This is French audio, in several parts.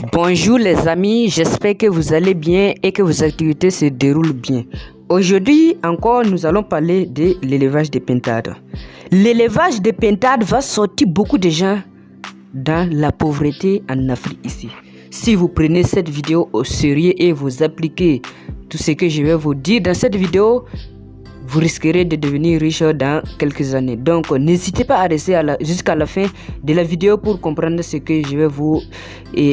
Bonjour les amis, j'espère que vous allez bien et que vos activités se déroulent bien. Aujourd'hui encore, nous allons parler de l'élevage des pintades. L'élevage des pintades va sortir beaucoup de gens dans la pauvreté en Afrique ici. Si vous prenez cette vidéo au sérieux et vous appliquez tout ce que je vais vous dire dans cette vidéo, vous risquerez de devenir riche dans quelques années. Donc, n'hésitez pas à rester jusqu'à la fin de la vidéo pour comprendre ce que je vais vous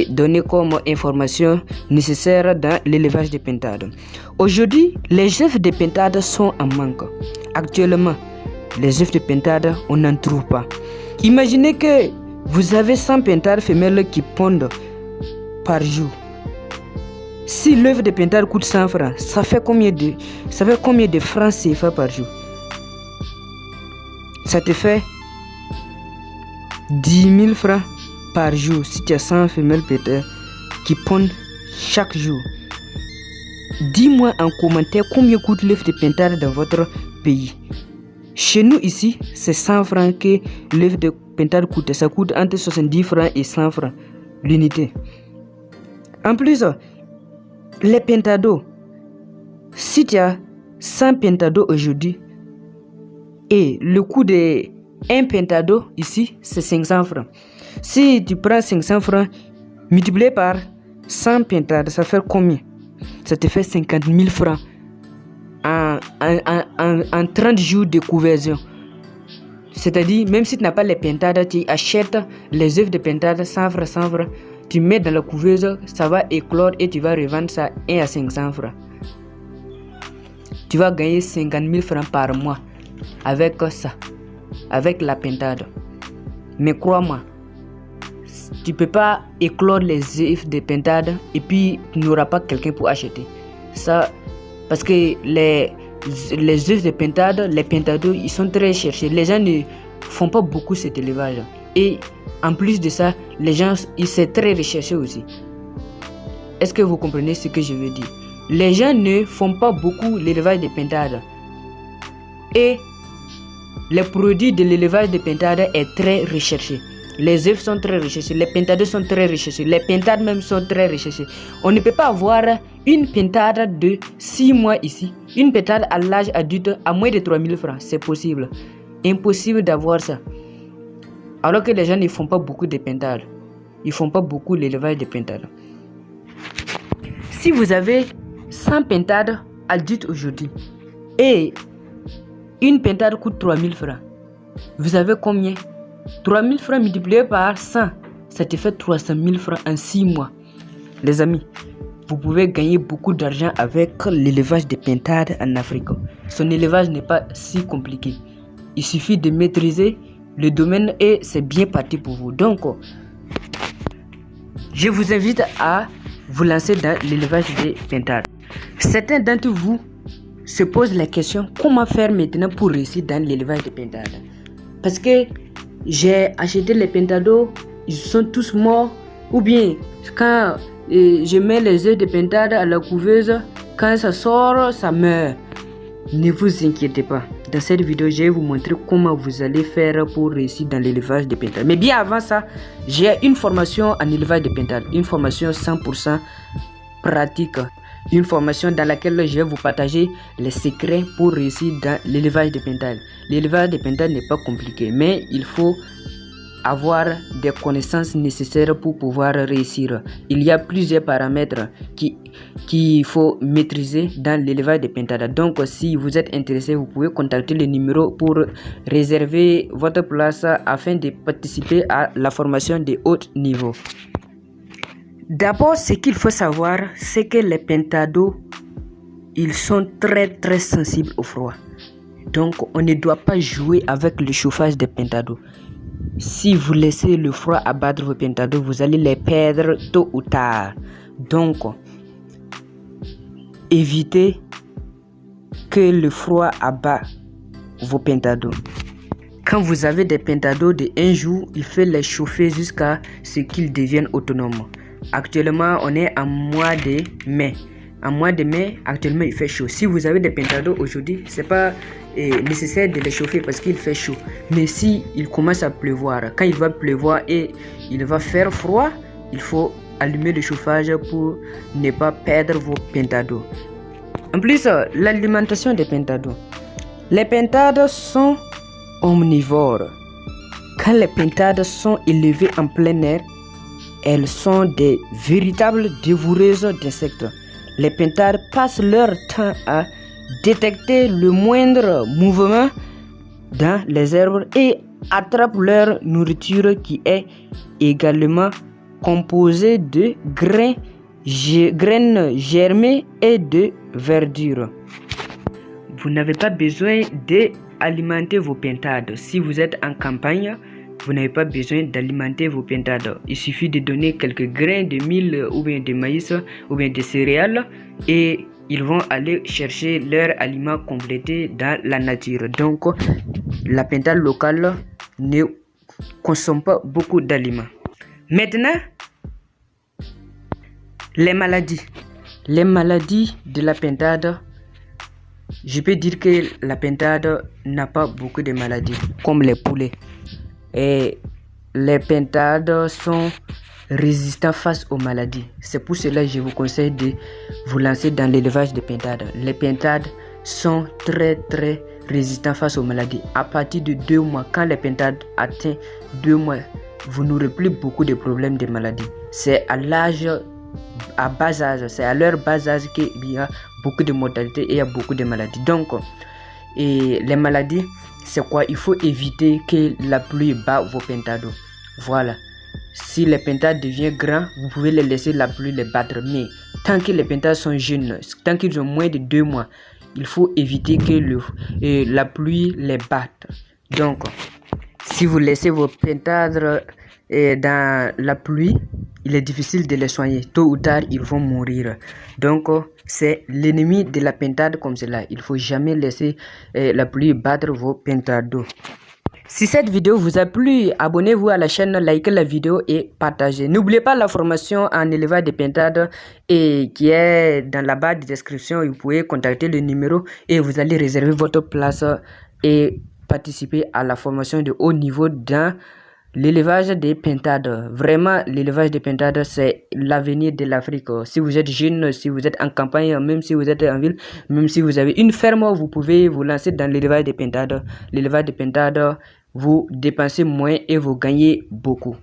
donner comme information nécessaire dans l'élevage des pintades. Aujourd'hui, les œufs de pintades sont en manque. Actuellement, les œufs de pintades, on n'en trouve pas. Imaginez que vous avez 100 pintades femelles qui pondent par jour. Si l'œuf de pintade coûte 100 francs, ça fait combien de francs CFA par jour? Ça te fait 10 000 francs par jour si tu as 100 femelles pintades qui pondent chaque jour. Dis-moi en commentaire combien coûte l'œuf de pintade dans votre pays. Chez nous ici, c'est 100 francs que l'œuf de pintade coûte. Ça coûte entre 70 francs et 100 francs l'unité. En plus, les pentados, si tu as 100 pentados aujourd'hui et le coût de un pentado ici c'est 500 francs. Si tu prends 500 francs multiplié par 100 pentados, ça fait combien? Ça te fait 50 000 francs en 30 jours de couverture. C'est-à-dire, même si tu n'as pas les pentados, tu achètes les œufs de pentados 100 francs, 100 francs. Tu mets dans la couveuse, ça va éclore et tu vas revendre ça 1 à 500 francs. Tu vas gagner 50 000 francs par mois avec ça, avec la pintade. Mais crois-moi, tu ne peux pas éclore les œufs de pintade et puis tu n'auras pas quelqu'un pour acheter. Ça, parce que les œufs de pintade, les pintados, ils sont très cherchés. Les gens ne font pas beaucoup cet élevage. Et en plus de ça, les gens, c'est très recherché aussi. Est-ce que vous comprenez ce que je veux dire? Les gens ne font pas beaucoup l'élevage de pintades. Et les produits de l'élevage de pintades est très recherché. Les œufs sont très recherchés, les pintades sont très recherchés, les pintades même sont très recherchés. On ne peut pas avoir une pintade de 6 mois ici, une pintade à l'âge adulte à moins de 3 000 francs. C'est possible. Impossible d'avoir ça. Alors que les gens ne font pas beaucoup de pintades. Ils ne font pas beaucoup l'élevage de pintades. Si vous avez 100 pintades adultes aujourd'hui et une pintade coûte 3 000 francs, vous avez combien? 3 000 francs multiplié par 100, ça te fait 300 000 francs en 6 mois. Les amis, vous pouvez gagner beaucoup d'argent avec l'élevage de pintades en Afrique. Son élevage n'est pas si compliqué. Il suffit de maîtriser le domaine et c'est bien parti pour vous. Donc, je vous invite à vous lancer dans l'élevage des pintades. Certains d'entre vous se posent la question, comment faire maintenant pour réussir dans l'élevage des pintades? Parce que j'ai acheté les pentados, ils sont tous morts. Ou bien, quand je mets les œufs de pintade à la couveuse, quand ça sort, ça meurt. Ne vous inquiétez pas. Dans cette vidéo, je vais vous montrer comment vous allez faire pour réussir dans l'élevage de pintades. Mais bien avant ça, j'ai une formation en élevage de pintades. Une formation 100% pratique. Une formation dans laquelle je vais vous partager les secrets pour réussir dans l'élevage de pintades. L'élevage de pintades n'est pas compliqué, mais il faut avoir des connaissances nécessaires pour pouvoir réussir. Il y a plusieurs paramètres qu'il faut maîtriser dans l'élevage des pintades. Donc si vous êtes intéressé, vous pouvez contacter le numéro pour réserver votre place afin de participer à la formation de haut niveau. D'abord, ce qu'il faut savoir, c'est que les pentados, ils sont très sensibles au froid. Donc on ne doit pas jouer avec le chauffage des pentados. Si vous laissez le froid abattre vos pentados, vous allez les perdre tôt ou tard. Donc, évitez que le froid abat vos pentados. Quand vous avez des pentados de 1 jour, il faut les chauffer jusqu'à ce qu'ils deviennent autonomes. Actuellement, on est en mois de mai. En mois de mai, actuellement, il fait chaud. Si vous avez des pentados aujourd'hui, c'est pas nécessaire de les chauffer parce qu'il fait chaud. Mais si il commence à pleuvoir, quand il va pleuvoir et il va faire froid, il faut allumer le chauffage pour ne pas perdre vos pintades d'eau. En plus, l'alimentation des pintades d'eau. Les pintades sont omnivores. Quand les pintades sont élevées en plein air, elles sont des véritables dévoreuses d'insectes. Les pintades passent leur temps à détecter le moindre mouvement dans les herbes et attrapent leur nourriture qui est également composée de graines germées et de verdure. Vous n'avez pas besoin d'alimenter vos pintades. Si vous êtes en campagne, vous n'avez pas besoin d'alimenter vos pintades. Il suffit de donner quelques grains de mil ou bien de maïs ou bien de céréales et ils vont aller chercher leur aliment complété dans la nature. Donc, la pintade locale ne consomme pas beaucoup d'aliments. Maintenant, les maladies. Les maladies de la pintade. Je peux dire que la pintade n'a pas beaucoup de maladies, comme les poulets. Et les pintades sont résistants face aux maladies. C'est pour cela que je vous conseille de vous lancer dans l'élevage de pintades. Les pintades sont très résistants face aux maladies. À partir de 2 mois, quand les pintades atteignent 2 mois, vous n'aurez plus beaucoup de problèmes de maladies. C'est à bas âge, c'est à leur bas âge qu'il y a beaucoup de mortalité et il y a beaucoup de maladies. Donc, les maladies, c'est quoi? Il faut éviter que la pluie bat vos pintades. Voilà. Si les pintades deviennent grands, vous pouvez les laisser la pluie les battre. Mais tant que les pintades sont jeunes, tant qu'ils ont moins de 2 mois, il faut éviter que la pluie les batte. Donc, si vous laissez vos pintades dans la pluie, il est difficile de les soigner. Tôt ou tard, ils vont mourir. Donc, c'est l'ennemi de la pintade comme cela. Il ne faut jamais laisser la pluie battre vos pintades d'eau. Si cette vidéo vous a plu, abonnez-vous à la chaîne, likez la vidéo et partagez. N'oubliez pas la formation en élevage des pintades qui est dans la barre de description. Vous pouvez contacter le numéro et vous allez réserver votre place et participer à la formation de haut niveau dans l'élevage des pintades. Vraiment, l'élevage des pintades, c'est l'avenir de l'Afrique. Si vous êtes jeune, si vous êtes en campagne, même si vous êtes en ville, même si vous avez une ferme, vous pouvez vous lancer dans l'élevage des pintades. L'élevage des pintades, vous dépensez moins et vous gagnez beaucoup.